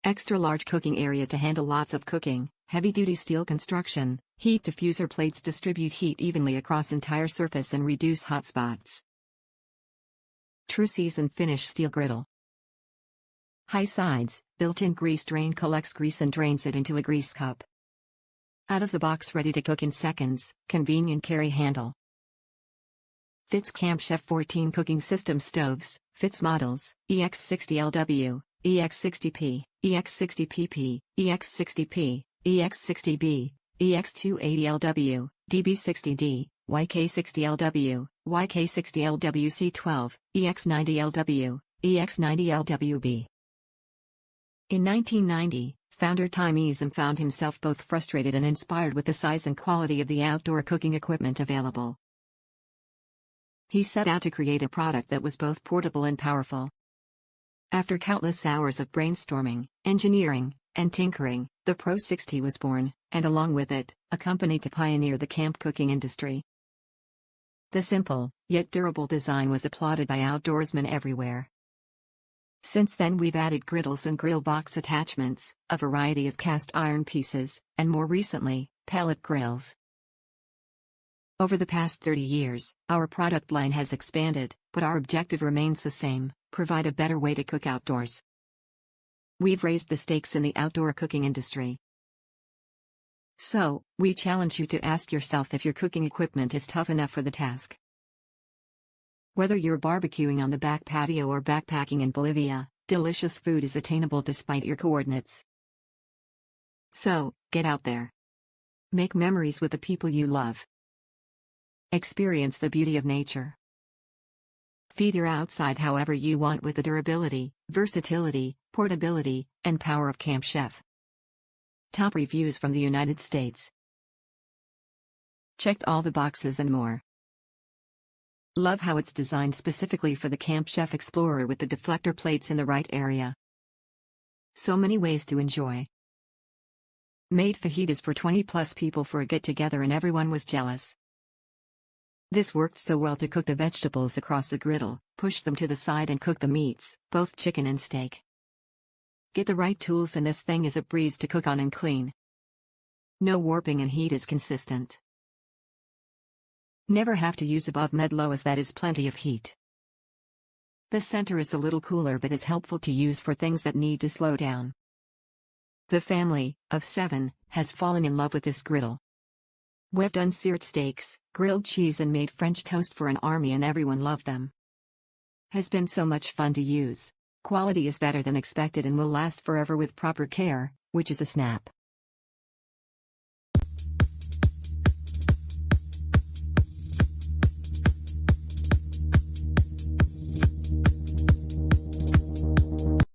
Extra large cooking area to handle lots of cooking, heavy-duty steel construction, heat diffuser plates distribute heat evenly across entire surface and reduce hot spots. True seasoned finish steel griddle. High sides, built-in grease drain collects grease and drains it into a grease cup. Out of the box, ready to cook in seconds, convenient carry handle. Fits Camp Chef 14 cooking system stoves, fits models, EX60LW, EX60P, EX60PP, EX60P, EX60B, EX280LW, DB60D, YK60LW, YK60LWC12, EX90LW, EX90LWB. In 1990, founder Ty Measam found himself both frustrated and inspired with the size and quality of the outdoor cooking equipment available. He set out to create a product that was both portable and powerful. After countless hours of brainstorming, engineering, and tinkering, the Pro 60 was born, and along with it, a company to pioneer the camp cooking industry. The simple, yet durable design was applauded by outdoorsmen everywhere. Since then we've added griddles and grill box attachments, a variety of cast iron pieces, and more recently, pellet grills. Over the past 30 years, our product line has expanded, but our objective remains the same: provide a better way to cook outdoors. We've raised the stakes in the outdoor cooking industry. So, we challenge you to ask yourself if your cooking equipment is tough enough for the task. Whether you're barbecuing on the back patio or backpacking in Bolivia, delicious food is attainable despite your coordinates. So, get out there. Make memories with the people you love. Experience the beauty of nature. Feed your outside however you want with the durability, versatility, portability, and power of Camp Chef. Top reviews from the United States. Checked all the boxes and more. Love how it's designed specifically for the Camp Chef Explorer with the deflector plates in the right area. So many ways to enjoy. Made fajitas for 20+ people for a get-together and everyone was jealous. This worked so well to cook the vegetables across the griddle, push them to the side and cook the meats, both chicken and steak. Get the right tools and this thing is a breeze to cook on and clean. No warping and heat is consistent. Never have to use above med-low as that is plenty of heat. The center is a little cooler but is helpful to use for things that need to slow down. The family, of 7, has fallen in love with this griddle. We've done seared steaks, grilled cheese and made French toast for an army and everyone loved them. Has been so much fun to use. Quality is better than expected and will last forever with proper care, which is a snap.